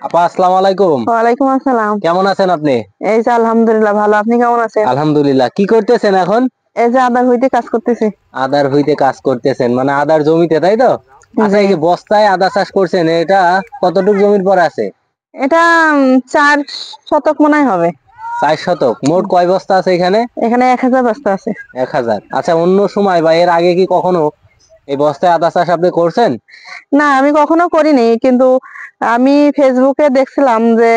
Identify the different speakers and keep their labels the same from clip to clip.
Speaker 1: আপা আসসালামু আলাইকুম।
Speaker 2: ওয়ালাইকুম আসসালাম।
Speaker 1: কেমন আছেন আপনি?
Speaker 2: এই যে আলহামদুলিল্লাহ ভালো, আপনি কেমন আছেন?
Speaker 1: আলহামদুলিল্লাহ। কি করতেছেন এখন?
Speaker 2: এই যে আদার হইতে কাজ করতেছি।
Speaker 1: আদার হইতে কাজ করতেছেন মানে আদার জমিতে, তাই তো? আচ্ছা,
Speaker 2: জি,
Speaker 1: এই যে বস্তায় আদা চাষ করছেন, এটা কতটুকু জমির পর আছে?
Speaker 2: এটা 4 শতক মনে হয় হবে।
Speaker 1: 4 শতক। মোট কয় বস্তা আছে এখানে?
Speaker 2: এখানে 1000 বস্তা আছে।
Speaker 1: 1000। আচ্ছা, অন্য সময় বা এর আগে কি কখনো এই বস্তায় আদা চাষ আপনি করছেন?
Speaker 2: না, আমি কখনো করিনি, কিন্তু আমি ফেসবুকে দেখছিলাম যে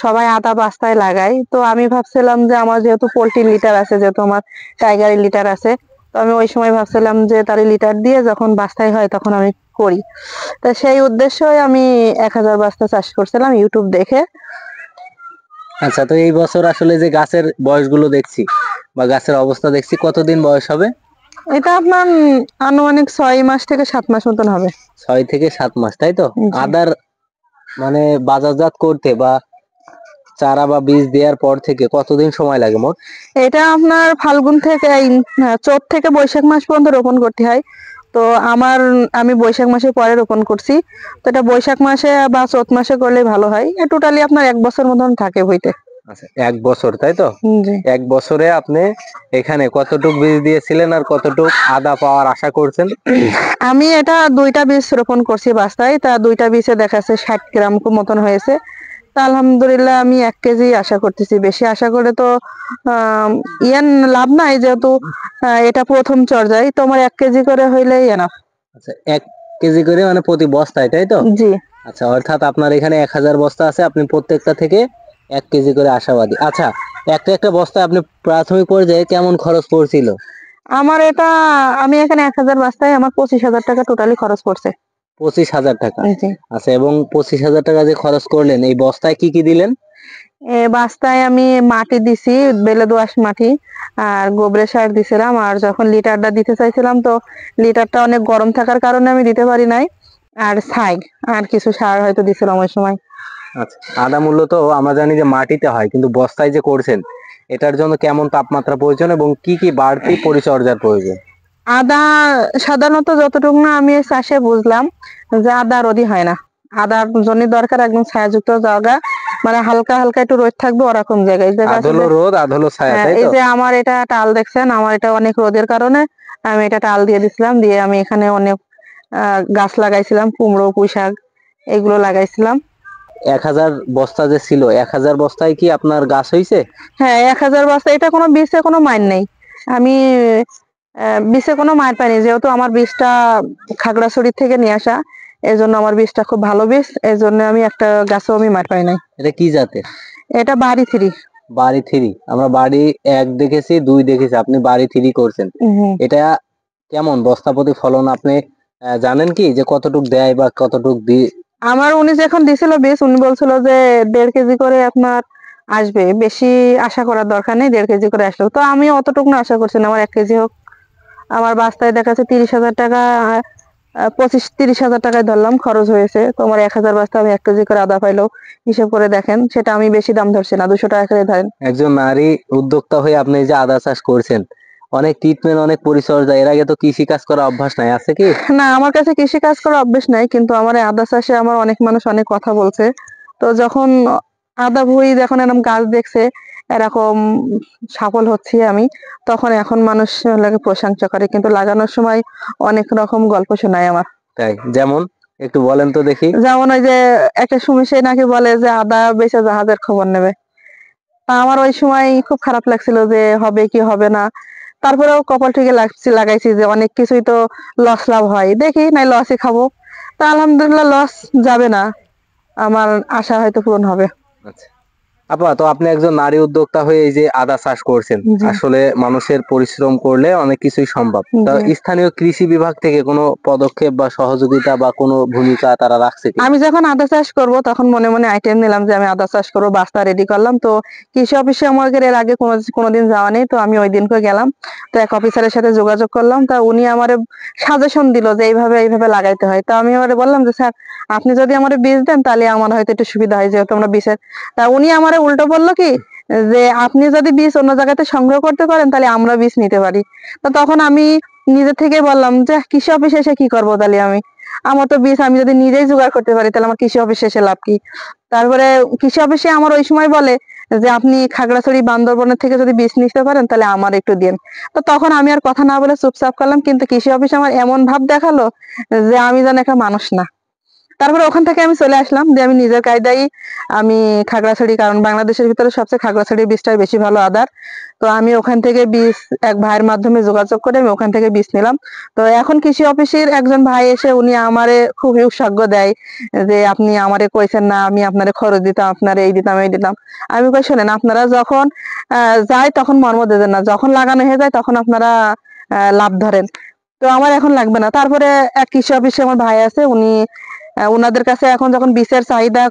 Speaker 2: সবাই আদা বস্তায় লাগায়, তো আমি ভাবছিলাম যে আমার যেহেতু পোল্ট্রি লিটার আছে, যেহেতু আমার টাইগার লিটার আছে, তো আমি ওই সময় ভাবছিলাম যে তার লিটার দিয়ে যখন বাস্তায় হয় তখন আমি করি। তো সেই উদ্দেশ্যই আমি 1000 বস্তা চাষ করছিলাম ইউটিউব দেখে।
Speaker 1: আচ্ছা, তো এই বছর আসলে যে গাছের বয়সগুলো দেখছি বা গাছের অবস্থা দেখছি, কতদিন বয়স হবে?
Speaker 2: এটা আপনার আনুমানিক 6 মাস থেকে 7 মাস মতন হবে।
Speaker 1: 6 থেকে 7 মাস, তাই তো?
Speaker 2: জি।
Speaker 1: আদার মানে বাজারজাত করতে বা চারা বা বীজ দেওয়ার পর থেকে কতদিন সময় লাগে মোট?
Speaker 2: এটা আপনার ফাল্গুন থেকে চৈত থেকে বৈশাখ মাস পর্যন্ত রোপণ করতে হয়। তো আমি বৈশাখ মাসে পরে রোপণ করছি। তো এটা বৈশাখ মাসে বা চৈত মাসে করলে ভালো হয়। টোটালি আপনার 1 বছর মতন থাকে বইতে।
Speaker 1: আচ্ছা, 1 বছর, তাই তো?
Speaker 2: জি।
Speaker 1: 1 বছরে আপনি এখানে কতটুক বীজ দিয়েছিলেন আর কতটুক আদা পাওয়ার আশা করছেন?
Speaker 2: আমি এটা 2টা বীজ রোপণ করছি বাস্তায়, তা 2টা বীজে দেখা যাচ্ছে 60 গ্রাম মতন হয়েছে। তা আলহামদুলিল্লাহ আমি 1 কেজি আশা করতেছি, বেশি আশা করে তো ইয়ান লাভ নাই, যেহেতু এটা প্রথম চর্যায়, তো আমার 1 কেজি করে হইলেই এনাফ।
Speaker 1: আচ্ছা, 1 কেজি করে মানে প্রতি বস্তায়, তাই তো?
Speaker 2: জি।
Speaker 1: আচ্ছা, অর্থাৎ আপনার এখানে 1000 বস্তা আছে, আপনি প্রত্যেকটা থেকে 1 কেজি করে আশাবাদী। আচ্ছা, একটা একটা বস্তায় আপনি প্রাথমিক পর্যায়ে কেমন খরচ পড়ছিল?
Speaker 2: আমার এটা আমি এখানে 1000 বস্তায় আমার 25,000 টাকা টোটালি খরচ পড়ছে।
Speaker 1: 25,000 টাকা।
Speaker 2: জি।
Speaker 1: আচ্ছা, এবং 25,000 টাকা যে খরচ করলেন, এই বস্তায় কি কি দিলেন?
Speaker 2: বাস্তায় আমি মাটি দিছি, বেলে দোআঁশ মাটি আর গোবরে সার দিছিলাম। আর যখন লিটারটা দিতে চাইছিলাম, তো লিটারটা অনেক গরম থাকার কারণে আমি দিতে পারি নাই। আর ছাই আর কিছু সার হয়তো দিছিলাম ওই সময়।
Speaker 1: আচ্ছা, আদা মূলত আমরা জানি যে মাটিতে হয়, কিন্তু বস্তায় যে করছেন, এটার জন্য কেমন তাপমাত্রা প্রয়োজন এবং কি কি বাড়তি পরিচর্যার প্রয়োজন?
Speaker 2: আদা সাধারণত যতটুকু না আমি চাষে বুঝলাম যে আদা রোদই হয় না। আদার জন্য দরকার একদম ছায়াযুক্ত জায়গা, মানে হালকা হালকা একটু রোদ থাকবে ওরকম জায়গায়। যে
Speaker 1: আধ হলো রোদ, আধ হলো ছায়া, তাই
Speaker 2: এই
Speaker 1: তো?
Speaker 2: যে আমার এটা টাল দেখছেন, আমার এটা অনেক রোদের কারণে আমি এটা টাল দিয়ে দিছিলাম, দিয়ে আমি এখানে অনেক গাছ লাগাইছিলাম, কুমড়ো পুঁই শাক এগুলো লাগাইছিলাম।
Speaker 1: 1000 বস্তা যে ছিল, 1000 বস্তায় কি আপনার গাছ হয়েছে?
Speaker 2: হ্যাঁ, 1000 বস্তা। এটা কোনো বীজে কোনো মার নেই। আমি বীজে কোনো মার পাইনি, যেহেতু আমার বীজটা খাগড়াছড়ি থেকে নিয়ে আসা, এই জন্য আমার বীজটা খুব ভালো বীজ, এই জন্য আমি একটা গাছও আমি মার পাই নাই।
Speaker 1: এটা কি জাতের?
Speaker 2: এটা বাড়ি থ্রি।
Speaker 1: বাড়ি থ্রি। আমরা বাড়ি এক দেখেছি, 2 দেখেছি, আপনি বাড়ি থ্রি করছেন। এটা কেমন বস্তা প্রতি ফলন আপনি জানেন কি যে কতটুক দেয় বা কতটুক
Speaker 2: আমার উনি যখন দিছিল বীজ, উনি বলছিল যে 1.5 কেজি করে আপনার আসবে, বেশি আশা করার দরকার নেই, 1.5 কেজি করে আসলো। তো আমি অতটুকু না আশা করছি না, আমার 1 কেজি হোক। আমার বাস্তায় দেখা যাচ্ছে 30,000 টাকা, 25-30,000 টাকায় ধরলাম খরচ হয়েছে। তো আমার 1000 বস্তা আমি 1 কেজি করে আদা পাইলো, হিসাব করে দেখেন। সেটা আমি বেশি দাম ধরছি না, 200 টাকা করে ধরেন।
Speaker 1: একজন নারী উদ্যোক্তা হয়ে আপনি যে আদা চাষ করছেন, অনেক ট্রিটমেন্ট, অনেক পরিচর্যা, এর আগে তো কৃষি কাজ করা অভ্যাস নাই, আছে কি?
Speaker 2: না, আমার কাছে কৃষি কাজ করার অভ্যেস নাই, কিন্তু আমার এই আদা চাষে আমার অনেক মানুষ অনেক কথা বলছে। তো যখন আদা ভুঁই যখন এরকম গাছ দেখছে, এরকম সফল হচ্ছি আমি, তখন এখন মানুষ লাগে প্রশংসা করে, কিন্তু লাগানোর সময় অনেক রকম গল্প শোনায় আমার।
Speaker 1: তাই? যেমন একটু বলেন তো দেখি।
Speaker 2: যেমন ওই যে একটা সময় সে নাকি বলে যে আদা বেচে জাহাজের খবর নেবে। তা আমার ওই সময় খুব খারাপ লাগছিল যে হবে কি হবে না। তারপরেও কপাল থেকে লাগাইছি যে অনেক কিছুই তো লস লাভ হয়, দেখি নাই লসই খাবো। তা আলহামদুলিল্লাহ লস যাবে না, আমার আশা হয়তো পূরণ হবে।
Speaker 1: আচ্ছা আপা, তো আপনি একজন নারী উদ্যোক্তা হয়ে এই যে আদা চাষ করছেন,
Speaker 2: জি।
Speaker 1: আসলে মানুষের পরিশ্রম করলে অনেক কিছুই সম্ভব। তা
Speaker 2: জি।
Speaker 1: স্থানীয় কৃষি বিভাগ থেকে কোনো পদক্ষেপ বা সহযোগিতা বা কোনো ভূমিকা তারা রাখছে কিনা?
Speaker 2: আমি যখন আদা চাষ করব তখন মনে মনে আইটেম নিলাম যে আমি আদা চাষ করবো, বাস্তা রেডি করলাম। তো কৃষি অফিসে আমাদের এর আগে কোনোদিন যাওয়া নেই, তো আমি ওই দিনকে গেলাম। তো এক অফিসারের সাথে যোগাযোগ করলাম, তা উনি আমারে সাজেশন দিল যে এইভাবে এইভাবে লাগাইতে হয়। তা আমি আমারে বললাম যে স্যার, আপনি যদি আমারে বীজ দেন তাহলে আমার হয়তো একটু সুবিধা হয়, যেহেতু আমরা বীজের। তা উনি আমারে উল্টো বললো কি, যে আপনি যদি বীজ অন্য জায়গাতে সংগ্রহ করতে পারেন তাহলে আমরা বীজ নিতে পারি। তো তখন আমি নিজে থেকে বললাম যে কৃষি অফিসে এসে কি করবো তাহলে আমি। আমার তো বীজ আমি যদি নিজেই জোগাড় করতে পারি তাহলে আমার কৃষি অফিসে এসে লাভ কি? তারপরে কৃষি অফিসে আমার ওই সময় বলে যে আপনি খাগড়াছড়ি বান্দরবনের থেকে যদি বীজ নিতে পারেন তাহলে আমার একটু দিন। তো তখন আমি আর কথা না বলে চুপচাপ করলাম, কিন্তু কৃষি অফিস আমার এমন ভাব দেখালো যে আমি যেন একটা মানুষ না। তারপরে ওখান থেকে আমি চলে আসলাম, যে আমি নিজের কায়দায় আমি খাগড়াছড়ি, কারণ বাংলাদেশের ভিতরে সবচেয়ে খাগড়াছড়ির বীজটাই বেশি ভালো আদার। তো আমি ওখান থেকে বীজ এক ভাইয়ের মাধ্যমে যোগাযোগ করে আমি ওখান থেকে বীজ নিলাম। তো এখন কৃষি অফিসের একজন ভাই এসে উনি আমারে খুবই উৎসাহ দেয় যে আপনি আমারে কইছেন না, আমি আপনারে খরচ দিতাম, আপনারে এই দিতাম এই দিতাম। আমি কই শোনেন, আপনারা যখন যায় তখন মর্ম দেবেন না, যখন লাগানো হয়ে যায় তখন আপনারা লাভ ধরেন। তো আমার এখন লাগবে না। তারপরে এক কৃষি অফিসে আমার ভাই আছে, উনি ওনাদের কাছে এখন যখন বীজের চাহিদা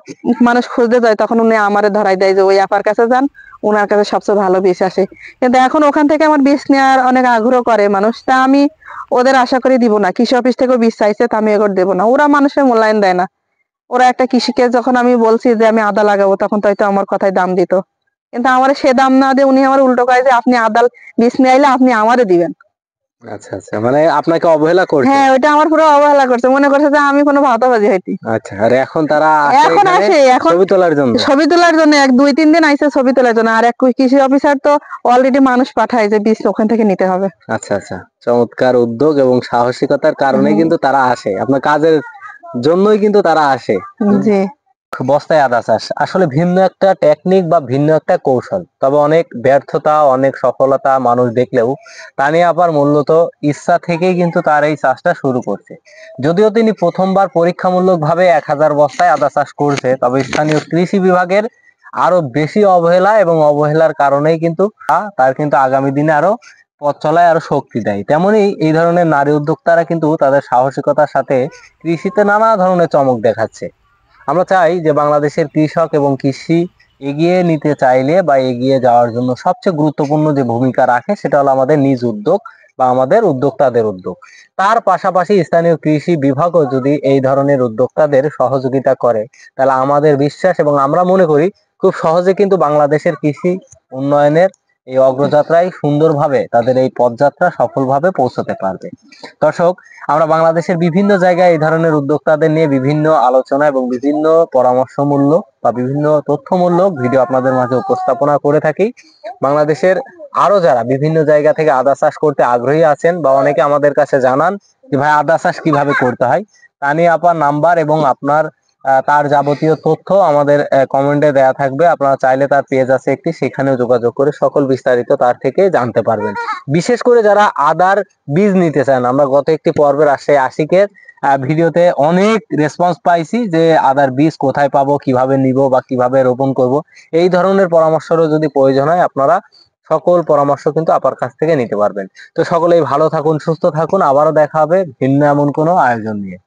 Speaker 2: মানুষ খুঁজতে যায় তখন উনি আমারে ধরাই দেয় যে ওই আপার কাছে যান, ওনার কাছে সবচেয়ে ভালো বীজ আসে। কিন্তু এখন ওখান থেকে আমার বীজ নেওয়ার অনেক আগ্রহ করে মানুষ, তা আমি ওদের আশা করে দিব না। কৃষি অফিস থেকে বীজ চাইছে তা আমি এগোর দেবো না, ওরা মানুষের মূল্যায়ন দেয় না। ওরা একটা কৃষিকে যখন আমি বলছি যে আমি আদা লাগাবো তখন তো হয়তো আমার কথায় দাম দিত, কিন্তু আমার সে দাম না দিয়ে উনি আমার উল্টো কয় যে আপনি আদাল বীজ নিয়ে আইলে আপনি আমারে দিবেন।
Speaker 1: আচ্ছা আচ্ছা, মানে আপনাকে অবহেলা করছে।
Speaker 2: হ্যাঁ, ওইটা আমার পুরো অবহেলা করছে, মনে করছে যে আমি কোনো ভাওতাবাজি হইতি।
Speaker 1: আচ্ছা, আর এখন তারা আসে
Speaker 2: এখন
Speaker 1: এখানে
Speaker 2: আসে, এখন
Speaker 1: ছবি তোলার জন্য।
Speaker 2: ছবি তোলার জন্য এক দুই তিন দিন আইসে ছবি তোলার জন্য, আর এক কৃষি অফিসার তো অলরেডি মানুষ পাঠায় যে বীজ ওখান থেকে নিতে হবে।
Speaker 1: আচ্ছা আচ্ছা, চমৎকার উদ্যোগ এবং সাহসিকতার কারণে কিন্তু তারা আসে, আপনার কাজের জন্যই কিন্তু তারা আসে।
Speaker 2: জি।
Speaker 1: বস্তায় আদা চাষ আসলে ভিন্ন একটা টেকনিক বা ভিন্ন একটা কৌশল, তবে অনেক ব্যর্থতা অনেক সফলতা মানুষ দেখলেও তানিয়া আপার মূলত ইচ্ছা থেকেই কিন্তু তার এই চাষটা শুরু করছে। যদিও তিনি প্রথমবার পরীক্ষামূলক ভাবে 1000 বস্তায় আদা চাষ করছে, তবে স্থানীয় কৃষি বিভাগের আরো বেশি অবহেলা এবং অবহেলার কারণেই কিন্তু তার কিন্তু আগামী দিনে আরো পথ চলায় আরো শক্তি দেয়। তেমনি এই ধরনের নারী উদ্যোক্তারা কিন্তু তাদের সাহসিকতার সাথে কৃষিতে নানা ধরনের চমক দেখাচ্ছে। আমরা চাই যে বাংলাদেশের কৃষক এবং কৃষি এগিয়ে নিতে চাইলে বা এগিয়ে যাওয়ার জন্য সবচেয়ে গুরুত্বপূর্ণ যে ভূমিকা রাখে সেটা হলো আমাদের নিজ উদ্যোগ বা আমাদের উদ্যোক্তাদের উদ্যোগ। তার পাশাপাশি স্থানীয় কৃষি বিভাগও যদি এই ধরনের উদ্যোক্তাদের সহযোগিতা করে তাহলে আমাদের বিশ্বাস এবং আমরা মনে করি খুব সহজে কিন্তু বাংলাদেশের কৃষি উন্নয়নের এই অগ্রযাত্রায় সুন্দরভাবে তাদের এই পথযাত্রা সফলভাবে পৌঁছতে পারবে। দর্শক, আমরা বাংলাদেশের বিভিন্ন জায়গায় এই ধরনের উদ্যোক্তাদের নিয়ে বিভিন্ন আলোচনা এবং বিভিন্ন পরামর্শমূলক বা বিভিন্ন তথ্যমূলক ভিডিও আপনাদের মাঝে উপস্থাপনা করে থাকি। বাংলাদেশের আরো যারা বিভিন্ন জায়গা থেকে আদা চাষ করতে আগ্রহী আছেন বা অনেকে আমাদের কাছে জানান যে ভাই আদা চাষ কিভাবে করতে হয়, তানিয়া আপার নাম্বার এবং আপনার তার যাবতীয় তথ্য আমাদের কমেন্টে দেয়া থাকবে। আপনারা চাইলে তার পেজ আছে একটি, সেখানেও যোগাযোগ করে সকল বিস্তারিত তার থেকে জানতে পারবেন। বিশেষ করে যারা আদার বীজ নিতে চান, আমরা গত একটি পর্বে রাজশাহী আশিকের ভিডিওতে অনেক রেসপন্স পাইছি যে আদার বীজ কোথায় পাবো, কিভাবে নিব বা কিভাবে রোপণ করব। এই ধরনের পরামর্শেরও যদি প্রয়োজন হয় আপনারা সকল পরামর্শ কিন্তু আপার কাছ থেকে নিতে পারবেন। তো সকলেই ভালো থাকুন, সুস্থ থাকুন, আবারও দেখা হবে ভিন্ন এমন কোনো আয়োজন নিয়ে।